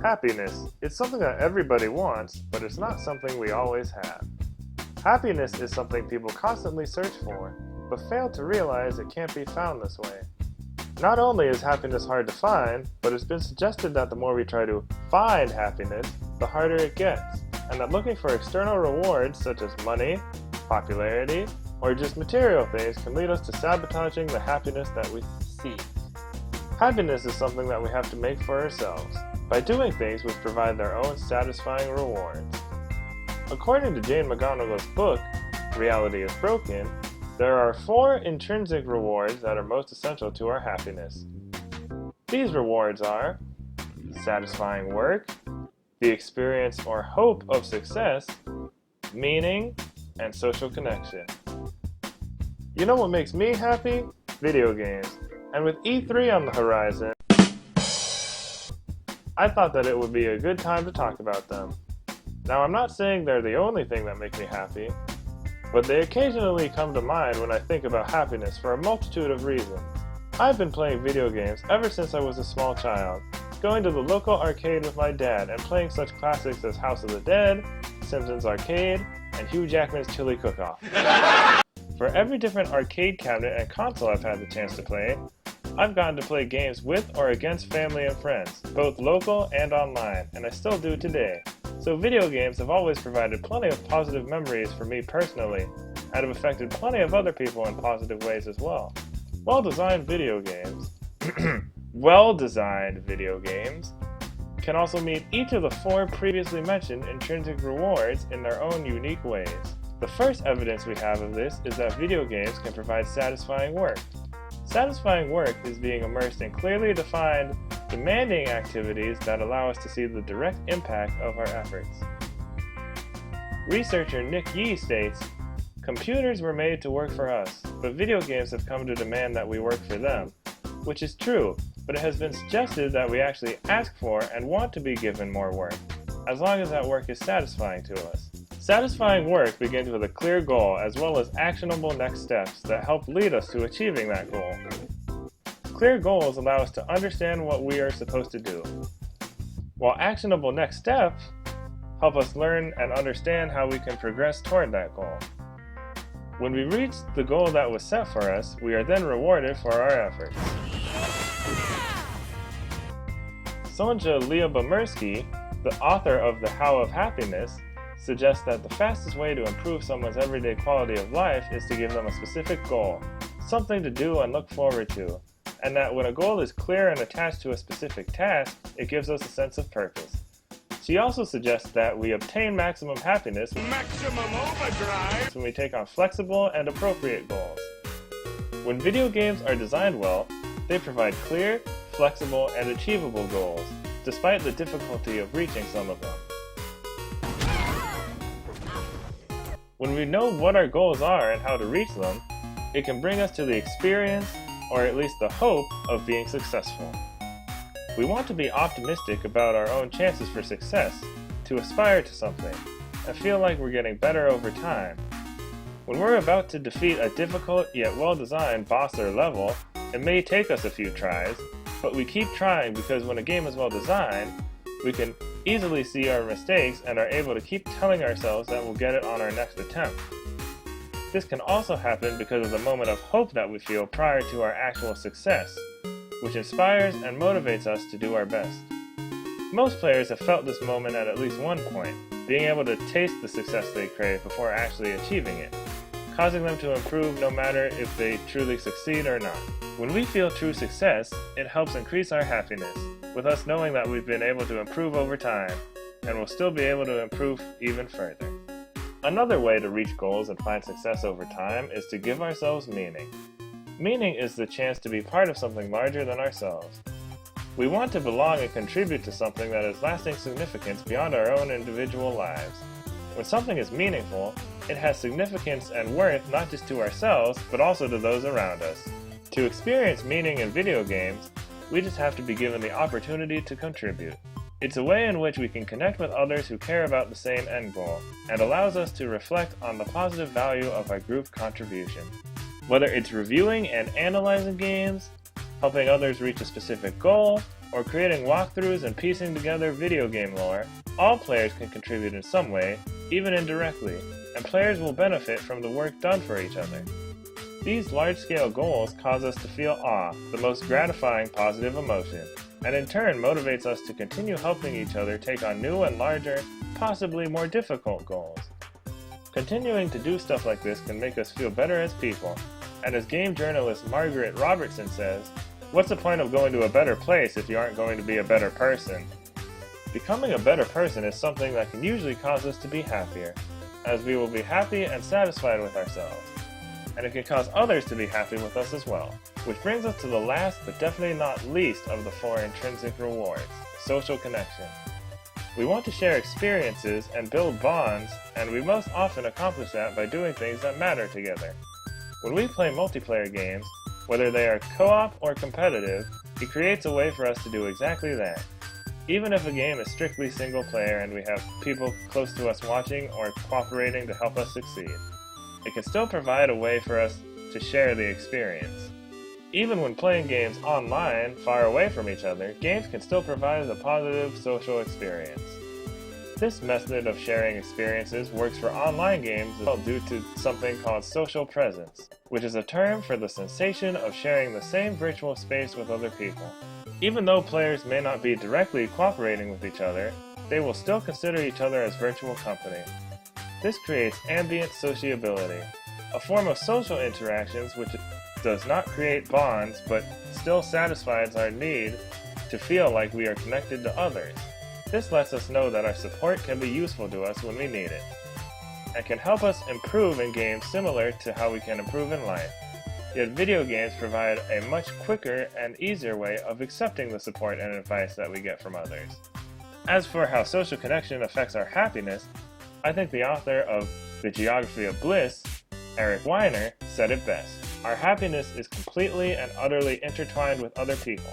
Happiness is something that everybody wants, but it's not something we always have. Happiness is something people constantly search for, but fail to realize it can't be found this way. Not only is happiness hard to find, but it's been suggested that the more we try to find happiness, the harder it gets, and that looking for external rewards such as money, popularity, or just material things can lead us to sabotaging the happiness that we seek. Happiness is something that we have to make for ourselves, by doing things which provide their own satisfying rewards. According to Jane McGonigal's book, Reality is Broken, there are 4 intrinsic rewards that are most essential to our happiness. These rewards are satisfying work, the experience or hope of success, meaning, and social connection. You know what makes me happy? Video games. And with E3 on the horizon, I thought that it would be a good time to talk about them. Now, I'm not saying they're the only thing that make me happy, but they occasionally come to mind when I think about happiness for a multitude of reasons. I've been playing video games ever since I was a small child, going to the local arcade with my dad and playing such classics as House of the Dead, Simpsons Arcade, and Hugh Jackman's Chili Cook-Off. For every different arcade cabinet and console I've had the chance to play, I've gotten to play games with or against family and friends, both local and online, and I still do today. So video games have always provided plenty of positive memories for me personally, and have affected plenty of other people in positive ways as well. Well-designed video games can also meet each of the 4 previously mentioned intrinsic rewards in their own unique ways. The first evidence we have of this is that video games can provide satisfying work. Satisfying work is being immersed in clearly defined, demanding activities that allow us to see the direct impact of our efforts. Researcher Nick Yee states, "Computers were made to work for us, but video games have come to demand that we work for them," which is true, but it has been suggested that we actually ask for and want to be given more work, as long as that work is satisfying to us. Satisfying work begins with a clear goal as well as actionable next steps that help lead us to achieving that goal. Clear goals allow us to understand what we are supposed to do, while actionable next steps help us learn and understand how we can progress toward that goal. When we reach the goal that was set for us, we are then rewarded for our efforts. Sonja Lyubomirsky, the author of The How of Happiness, suggests that the fastest way to improve someone's everyday quality of life is to give them a specific goal, something to do and look forward to, and that when a goal is clear and attached to a specific task, it gives us a sense of purpose. She also suggests that we obtain maximum happiness when we take on flexible and appropriate goals. When video games are designed well, they provide clear, flexible, and achievable goals, despite the difficulty of reaching some of them. When we know what our goals are and how to reach them, it can bring us to the experience, or at least the hope, of being successful. We want to be optimistic about our own chances for success, to aspire to something, and feel like we're getting better over time. When we're about to defeat a difficult yet well-designed boss or level, it may take us a few tries, but we keep trying because when a game is well designed, we can easily see our mistakes and are able to keep telling ourselves that we'll get it on our next attempt. This can also happen because of the moment of hope that we feel prior to our actual success, which inspires and motivates us to do our best. Most players have felt this moment at least one point, being able to taste the success they crave before actually achieving it, causing them to improve no matter if they truly succeed or not. When we feel true success, it helps increase our happiness, with us knowing that we've been able to improve over time, and will still be able to improve even further. Another way to reach goals and find success over time is to give ourselves meaning. Meaning is the chance to be part of something larger than ourselves. We want to belong and contribute to something that has lasting significance beyond our own individual lives. When something is meaningful, it has significance and worth not just to ourselves, but also to those around us. To experience meaning in video games, we just have to be given the opportunity to contribute. It's a way in which we can connect with others who care about the same end goal, and allows us to reflect on the positive value of our group contribution. Whether it's reviewing and analyzing games, helping others reach a specific goal, or creating walkthroughs and piecing together video game lore, all players can contribute in some way, even indirectly, and players will benefit from the work done for each other. These large-scale goals cause us to feel awe, the most gratifying positive emotion, and in turn motivates us to continue helping each other take on new and larger, possibly more difficult goals. Continuing to do stuff like this can make us feel better as people, and as game journalist Margaret Robertson says, "What's the point of going to a better place if you aren't going to be a better person?" Becoming a better person is something that can usually cause us to be happier, as we will be happy and satisfied with ourselves. And it can cause others to be happy with us as well. Which brings us to the last but definitely not least of the 4 intrinsic rewards, social connection. We want to share experiences and build bonds, and we most often accomplish that by doing things that matter together. When we play multiplayer games, whether they are co-op or competitive, it creates a way for us to do exactly that. Even if a game is strictly single player and we have people close to us watching or cooperating to help us succeed, it can still provide a way for us to share the experience. Even when playing games online, far away from each other, games can still provide a positive social experience. This method of sharing experiences works for online games as well due to something called social presence, which is a term for the sensation of sharing the same virtual space with other people. Even though players may not be directly cooperating with each other, they will still consider each other as virtual company. This creates ambient sociability, a form of social interactions which does not create bonds but still satisfies our need to feel like we are connected to others. This lets us know that our support can be useful to us when we need it, and can help us improve in games similar to how we can improve in life. Yet video games provide a much quicker and easier way of accepting the support and advice that we get from others. As for how social connection affects our happiness, I think the author of The Geography of Bliss, Eric Weiner, said it best. Our happiness is completely and utterly intertwined with other people,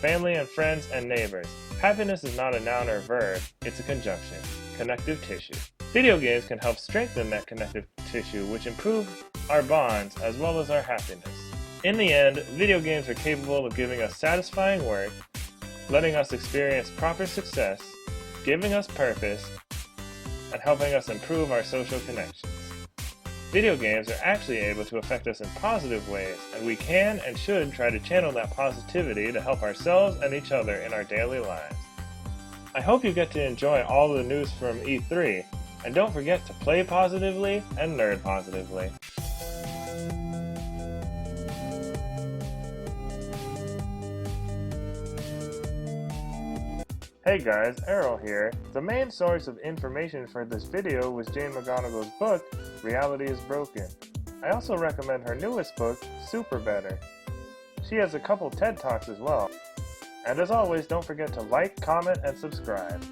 family and friends and neighbors. Happiness is not a noun or verb, it's a conjunction, connective tissue. Video games can help strengthen that connective tissue, which improves our bonds as well as our happiness. In the end, video games are capable of giving us satisfying work, letting us experience proper success, giving us purpose, and helping us improve our social connections. Video games are actually able to affect us in positive ways, and we can and should try to channel that positivity to help ourselves and each other in our daily lives. I hope you get to enjoy all the news from E3, and don't forget to play positively and nerd positively. Hey guys, Errol here. The main source of information for this video was Jane McGonigal's book, Reality is Broken. I also recommend her newest book, Super Better. She has a couple TED Talks as well. And as always, don't forget to like, comment, and subscribe.